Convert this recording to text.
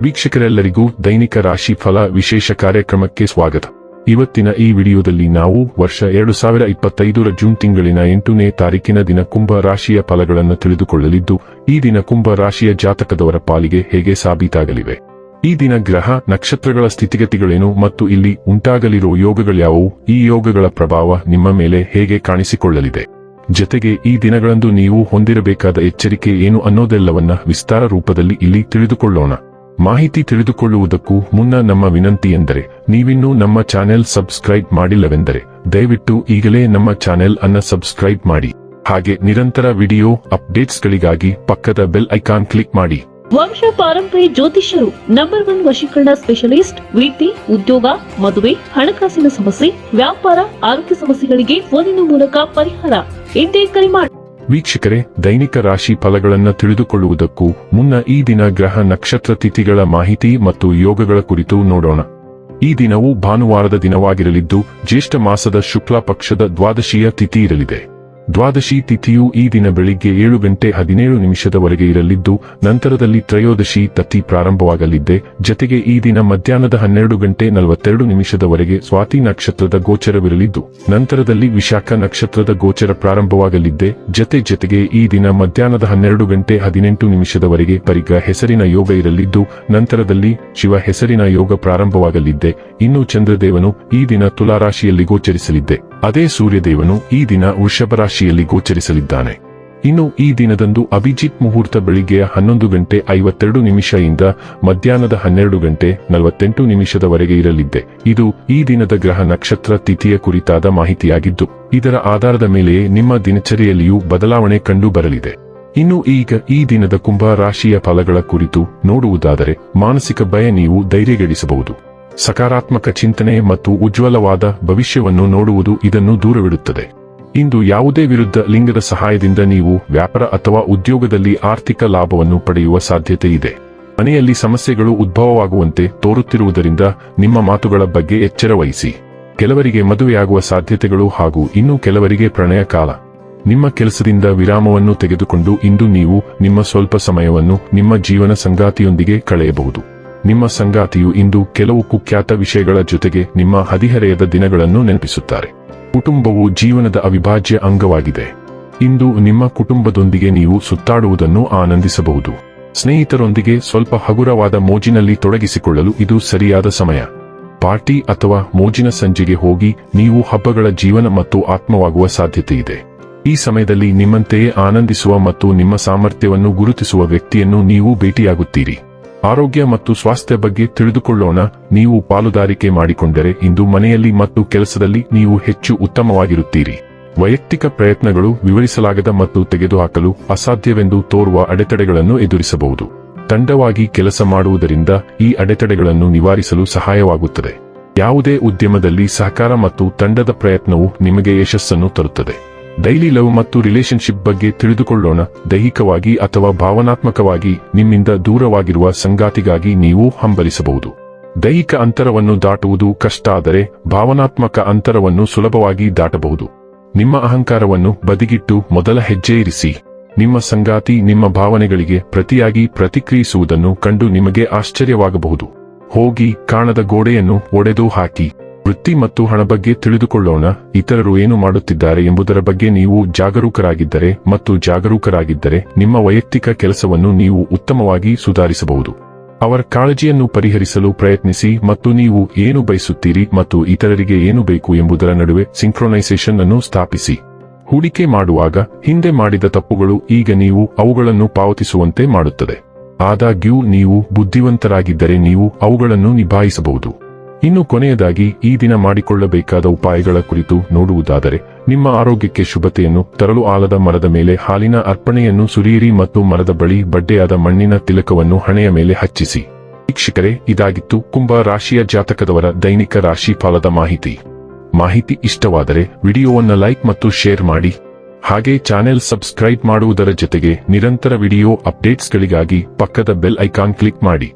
ವೀಕ್ಷಕರೆಲ್ಲರಿಗೂ ದೈನಿಕ ರಾಶಿ ಫಲ ವಿಶೇಷ ಕಾರ್ಯಕ್ರಮಕ್ಕೆ ಸ್ವಾಗತ. ಇವತ್ತಿನ ಈ ವಿಡಿಯೋದಲ್ಲಿ ನಾವು ವರ್ಷ 2025ರ ಜೂನ್ ತಿಂಗಳಿನ 8ನೇ ತಾರೀಕಿನ ದಿನ ಕುಂಭ ರಾಶಿಯ ಫಲಗಳನ್ನು ತಿಳಿದುಕೊಳ್ಳಲಿದ್ದು, ಈ ದಿನ ಕುಂಭ ರಾಶಿಯ ಜಾತಕದವರ ಪಾಲಿಗೆ ಹೇಗೆ ಸಾಬೀತಾಗಲಿವೆ, ಈ ದಿನ ಗ್ರಹ ನಕ್ಷತ್ರಗಳ ಸ್ಥಿತಿಗತಿಗಳೇನು ಮತ್ತು ಇಲ್ಲಿ ಉಂಟಾಗಲಿರುವ ಯೋಗಗಳ್ಯಾವುವು, ಈ ಯೋಗಗಳ ಪ್ರಭಾವ ನಿಮ್ಮ ಮೇಲೆ ಹೇಗೆ ಕಾಣಿಸಿಕೊಳ್ಳಲಿದೆ, ಜತೆಗೆ ಈ ದಿನಗಳಂದು ನೀವು ಹೊಂದಿರಬೇಕಾದ ಎಚ್ಚರಿಕೆ ಏನು ಅನ್ನೋದೆಲ್ಲವನ್ನ ವಿಸ್ತಾರ ರೂಪದಲ್ಲಿ ಇಲ್ಲಿ ತಿಳಿದುಕೊಳ್ಳೋಣ. ಮಾಹಿತಿ ತಿಳಿದುಕೊಳ್ಳುವುದಕ್ಕೂ ಮುನ್ನ ನಮ್ಮ ವಿನಂತಿ ಎಂದರೆ, ನೀವಿನ್ನೂ ನಮ್ಮ ಚಾನೆಲ್ ಸಬ್ಸ್ಕ್ರೈಬ್ ಮಾಡಿಲ್ಲವೆಂದರೆ ದಯವಿಟ್ಟು ಈಗಲೇ ನಮ್ಮ ಚಾನೆಲ್ ಅನ್ನು ಸಬ್ಸ್ಕ್ರೈಬ್ ಮಾಡಿ. ಹಾಗೆ ನಿರಂತರ ವಿಡಿಯೋ ಅಪ್ಡೇಟ್ಸ್ಗಳಿಗಾಗಿ ಪಕ್ಕದ ಬೆಲ್ ಐಕಾನ್ ಕ್ಲಿಕ್ ಮಾಡಿ. ವಂಶ ಪಾರಂಪರ್ಯ ಜ್ಯೋತಿಷ್ಯರು ನಂಬರ್ 1 ವಶೀಕರಣ ಸ್ಪೆಷಲಿಸ್ಟ್. ವೃತ್ತಿ, ಉದ್ಯೋಗ, ಮದುವೆ, ಹಣಕಾಸಿನ ಸಮಸ್ಯೆ, ವ್ಯಾಪಾರ, ಆರೋಗ್ಯ ಸಮಸ್ಯೆಗಳಿಗೆ ಫೋನಿನ ಮೂಲಕ ಪರಿಹಾರ. ಇಂದೇ ಕರೆ ಮಾಡಿ. ವೀಕ್ಷಕರೇ, ದೈನಿಕ ರಾಶಿ ಫಲಗಳನ್ನು ತಿಳಿದುಕೊಳ್ಳುವುದಕ್ಕೂ ಮುನ್ನ ಈ ದಿನ ಗ್ರಹ ನಕ್ಷತ್ರ ತಿಥಿಗಳ ಮಾಹಿತಿ ಮತ್ತು ಯೋಗಗಳ ಕುರಿತು ನೋಡೋಣ. ಈ ದಿನವು ಭಾನುವಾರದ ದಿನವಾಗಿರಲಿದ್ದು, ಜ್ಯೇಷ್ಠ ಮಾಸದ ಶುಕ್ಲ ಪಕ್ಷದ ದ್ವಾದಶಿಯ ತಿಥಿ ಇರಲಿದೆ. ದ್ವಾದಶಿ ತಿಥಿಯು ಈ ದಿನ ಬೆಳಿಗ್ಗೆ 7:17 ಇರಲಿದ್ದು, ನಂತರದಲ್ಲಿ ತ್ರಯೋದಶಿ ತಿಥಿ ಪ್ರಾರಂಭವಾಗಲಿದ್ದೆ. ಜತೆಗೆ ಈ ದಿನ ಮಧ್ಯಾಹ್ನದ 12:42 ಸ್ವಾತಿ ನಕ್ಷತ್ರದ ಗೋಚರವಿರಲಿದ್ದು, ನಂತರದಲ್ಲಿ ವಿಶಾಖ ನಕ್ಷತ್ರದ ಗೋಚರ ಪ್ರಾರಂಭವಾಗಲಿದ್ದೆ. ಜತೆಗೆ ಈ ದಿನ ಮಧ್ಯಾಹ್ನದ 12:18 ಪರಿಗ ಹೆಸರಿನ ಯೋಗ ಇರಲಿದ್ದು, ನಂತರದಲ್ಲಿ ಶಿವ ಹೆಸರಿನ ಯೋಗ ಪ್ರಾರಂಭವಾಗಲಿದ್ದೆ. ಇನ್ನು ಚಂದ್ರದೇವನು ಈ ದಿನ ತುಲಾರಾಶಿಯಲ್ಲಿ ಗೋಚರಿಸಲಿದ್ದೆ. ಅದೇ ಸೂರ್ಯದೇವನು ಈ ದಿನ ವೃಷಭ ರಾಶಿಯಲ್ಲಿ ಗೋಚರಿಸಲಿದ್ದಾನೆ. ಇನ್ನು ಈ ದಿನದಂದು ಅಭಿಜಿತ್ ಮುಹೂರ್ತ ಬೆಳಿಗ್ಗೆ 11:52 ಇಂದ ಮಧ್ಯಾಹ್ನದ 12:48 ಇರಲಿದ್ದೆ. ಇದು ಈ ದಿನದ ಗ್ರಹ ನಕ್ಷತ್ರ ತಿಥಿಯ ಕುರಿತಾದ ಮಾಹಿತಿಯಾಗಿದ್ದು, ಇದರ ಆಧಾರದ ಮೇಲೆಯೇ ನಿಮ್ಮ ದಿನಚರಿಯಲ್ಲಿಯೂ ಬದಲಾವಣೆ ಕಂಡು ಬರಲಿದೆ. ಇನ್ನು ಈಗ ಈ ದಿನದ ಕುಂಭ ರಾಶಿಯ ಫಲಗಳ ಕುರಿತು ನೋಡುವುದಾದರೆ, ಮಾನಸಿಕ ಭಯ ನೀವು ಧೈರ್ಯಗೆಡಿಸಬಹುದು. ಸಕಾರಾತ್ಮಕ ಚಿಂತನೆ ಮತ್ತು ಉಜ್ವಲವಾದ ಭವಿಷ್ಯವನ್ನು ನೋಡುವುದು ಇದನ್ನು ದೂರವಿಡುತ್ತದೆ. ಇಂದು ಯಾವುದೇ ವಿರುದ್ಧ ಲಿಂಗದ ಸಹಾಯದಿಂದ ನೀವು ವ್ಯಾಪಾರ ಅಥವಾ ಉದ್ಯೋಗದಲ್ಲಿ ಆರ್ಥಿಕ ಲಾಭವನ್ನು ಪಡೆಯುವ ಸಾಧ್ಯತೆ ಇದೆ. ಮನೆಯಲ್ಲಿ ಸಮಸ್ಯೆಗಳು ಉದ್ಭವವಾಗುವಂತೆ ತೋರುತ್ತಿರುವುದರಿಂದ ನಿಮ್ಮ ಮಾತುಗಳ ಬಗ್ಗೆ ಎಚ್ಚರ ವಹಿಸಿ. ಕೆಲವರಿಗೆ ಮದುವೆಯಾಗುವ ಸಾಧ್ಯತೆಗಳು ಹಾಗೂ ಇನ್ನು ಕೆಲವರಿಗೆ ಪ್ರಣಯ ಕಾಲ. ನಿಮ್ಮ ಕೆಲಸದಿಂದ ವಿರಾಮವನ್ನು ತೆಗೆದುಕೊಂಡು ಇಂದು ನೀವು ನಿಮ್ಮ ಸ್ವಲ್ಪ ಸಮಯವನ್ನು ನಿಮ್ಮ ಜೀವನ ಸಂಗಾತಿಯೊಂದಿಗೆ ಕಳೆಯಬಹುದು. ನಿಮ್ಮ ಸಂಗಾತಿಯು ಇಂದು ಕೆಲವು ಕುಖ್ಯಾತ ವಿಷಯಗಳ ಜೊತೆಗೆ ನಿಮ್ಮ ಹದಿಹರೆಯದ ದಿನಗಳನ್ನು ನೆನಪಿಸುತ್ತಾರೆ. ಕುಟುಂಬವು ಜೀವನದ ಅವಿಭಾಜ್ಯ ಅಂಗವಾಗಿದೆ. ಇಂದು ನಿಮ್ಮ ಕುಟುಂಬದೊಂದಿಗೆ ನೀವು ಸುತ್ತಾಡುವುದನ್ನು ಆನಂದಿಸಬಹುದು. ಸ್ನೇಹಿತರೊಂದಿಗೆ ಸ್ವಲ್ಪ ಹಗುರವಾದ ಮೋಜಿನಲ್ಲಿ ತೊಡಗಿಸಿಕೊಳ್ಳಲು ಇದು ಸರಿಯಾದ ಸಮಯ. ಪಾರ್ಟಿ ಅಥವಾ ಮೋಜಿನ ಸಂಜೆಗೆ ಹೋಗಿ ನೀವು ಹಬ್ಬಗಳ ಜೀವನ ಮತ್ತು ಆತ್ಮವಾಗುವ ಸಾಧ್ಯತೆ ಇದೆ. ಈ ಸಮಯದಲ್ಲಿ ನಿಮ್ಮಂತೆಯೇ ಆನಂದಿಸುವ ಮತ್ತು ನಿಮ್ಮ ಸಾಮರ್ಥ್ಯವನ್ನು ಗುರುತಿಸುವ ವ್ಯಕ್ತಿಯನ್ನು ನೀವು ಭೇಟಿಯಾಗುತ್ತೀರಿ. ಆರೋಗ್ಯ ಮತ್ತು ಸ್ವಾಸ್ಥ್ಯ ಬಗ್ಗೆ ತಿಳಿದುಕೊಳ್ಳೋಣ. ನೀವು ಪಾಲುದಾರಿಕೆ ಮಾಡಿಕೊಂಡರೆ ಇಂದು ಮನೆಯಲ್ಲಿ ಮತ್ತು ಕೆಲಸದಲ್ಲಿ ನೀವು ಹೆಚ್ಚು ಉತ್ತಮವಾಗಿರುತ್ತೀರಿ. ವೈಯಕ್ತಿಕ ಪ್ರಯತ್ನಗಳು ವಿವರಿಸಲಾಗದ ಮತ್ತು ತೆಗೆದುಹಾಕಲು ಅಸಾಧ್ಯವೆಂದು ತೋರುವ ಅಡೆತಡೆಗಳನ್ನು ಎದುರಿಸಬಹುದು. ತಂಡವಾಗಿ ಕೆಲಸ ಮಾಡುವುದರಿಂದ ಈ ಅಡೆತಡೆಗಳನ್ನು ನಿವಾರಿಸಲು ಸಹಾಯವಾಗುತ್ತದೆ. ಯಾವುದೇ ಉದ್ಯಮದಲ್ಲಿ ಸಹಕಾರ ಮತ್ತು ತಂಡದ ಪ್ರಯತ್ನವು ನಿಮಗೆ ಯಶಸ್ಸನ್ನು ತರುತ್ತದೆ. ಡೈಲಿ ಲವ್ ಮತ್ತು ರಿಲೇಶನ್ಶಿಪ್ ಬಗ್ಗೆ ತಿಳಿದುಕೊಳ್ಳೋಣ. ದೈಹಿಕವಾಗಿ ಅಥವಾ ಭಾವನಾತ್ಮಕವಾಗಿ ನಿಮ್ಮಿಂದ ದೂರವಾಗಿರುವ ಸಂಗಾತಿಗಾಗಿ ನೀವು ಹಂಬಲಿಸಬಹುದು. ದೈಹಿಕ ಅಂತರವನ್ನು ದಾಟುವುದು ಕಷ್ಟ, ಆದರೆ ಭಾವನಾತ್ಮಕ ಅಂತರವನ್ನು ಸುಲಭವಾಗಿ ದಾಟಬಹುದು. ನಿಮ್ಮ ಅಹಂಕಾರವನ್ನು ಬದಿಗಿಟ್ಟು ಮೊದಲ ಹೆಜ್ಜೆ ಇರಿಸಿ. ನಿಮ್ಮ ಸಂಗಾತಿ ನಿಮ್ಮ ಭಾವನೆಗಳಿಗೆ ಪ್ರತಿಯಾಗಿ ಪ್ರತಿಕ್ರಿಯಿಸುವುದನ್ನು ಕಂಡು ನಿಮಗೆ ಆಶ್ಚರ್ಯವಾಗಬಹುದು. ಹೋಗಿ ಕಾಣದ ಗೋಡೆಯನ್ನು ಒಡೆದು ಹಾಕಿ. ವೃತ್ತಿ ಮತ್ತು ಹಣ ಬಗ್ಗೆ ತಿಳಿದುಕೊಳ್ಳೋಣ. ಇತರರು ಏನು ಮಾಡುತ್ತಿದ್ದಾರೆ ಎಂಬುದರ ಬಗ್ಗೆ ನೀವು ಜಾಗರೂಕರಾಗಿದ್ದರೆ ನಿಮ್ಮ ವೈಯಕ್ತಿಕ ಕೆಲಸವನ್ನು ನೀವು ಉತ್ತಮವಾಗಿ ಸುಧಾರಿಸಬಹುದು. ಅವರ ಕಾಳಜಿಯನ್ನು ಪರಿಹರಿಸಲು ಪ್ರಯತ್ನಿಸಿ ಮತ್ತು ನೀವು ಏನು ಬಯಸುತ್ತೀರಿ ಮತ್ತು ಇತರರಿಗೆ ಏನು ಬೇಕು ಎಂಬುದರ ನಡುವೆ ಸಿಂಕ್ರೊನೈಸೇಷನ್ ಅನ್ನು ಸ್ಥಾಪಿಸಿ. ಹೂಡಿಕೆ ಮಾಡುವಾಗ ಹಿಂದೆ ಮಾಡಿದ ತಪ್ಪುಗಳು ಈಗ ನೀವು ಅವುಗಳನ್ನು ಪಾವತಿಸುವಂತೆ ಮಾಡುತ್ತದೆ. ಆದಾಗ್ಯೂ ನೀವು ಬುದ್ಧಿವಂತರಾಗಿದ್ದರೆ ನೀವು ಅವುಗಳನ್ನು ನಿಭಾಯಿಸಬಹುದು. ಇನ್ನು ಕೊನೆಯದಾಗಿ ಈ ದಿನ ಮಾಡಿಕೊಳ್ಳಬೇಕಾದ ಉಪಾಯಗಳ ಕುರಿತು ನೋಡುವುದಾದರೆ, ನಿಮ್ಮ ಆರೋಗ್ಯಕ್ಕೆ ಶುಭತೆಯನ್ನು ತರಲು ಆಲದ ಮರದ ಮೇಲೆ ಹಾಲಿನ ಅರ್ಪಣೆಯನ್ನು ಸುರಿಯಿರಿ ಮತ್ತು ಮರದ ಬಳಿ ಬಡ್ಡೆಯಾದ ಮಣ್ಣಿನ ತಿಲಕವನ್ನು ಹಣೆಯ ಮೇಲೆ ಹಚ್ಚಿಸಿ. ವೀಕ್ಷಕರೇ, ಇದಾಗಿತ್ತು ಕುಂಭ ರಾಶಿಯ ಜಾತಕದವರ ದೈನಿಕ ರಾಶಿ ಫಲದ ಮಾಹಿತಿ ಇಷ್ಟವಾದರೆ ವಿಡಿಯೋವನ್ನು ಲೈಕ್ ಮತ್ತು ಶೇರ್ ಮಾಡಿ. ಹಾಗೆ ಚಾನೆಲ್ ಸಬ್ಸ್ಕ್ರೈಬ್ ಮಾಡುವುದರ ಜೊತೆಗೆ ನಿರಂತರ ವಿಡಿಯೋ ಅಪ್ಡೇಟ್ಸ್ಗಳಿಗಾಗಿ ಪಕ್ಕದ ಬೆಲ್ ಐಕಾನ್ ಕ್ಲಿಕ್ ಮಾಡಿ.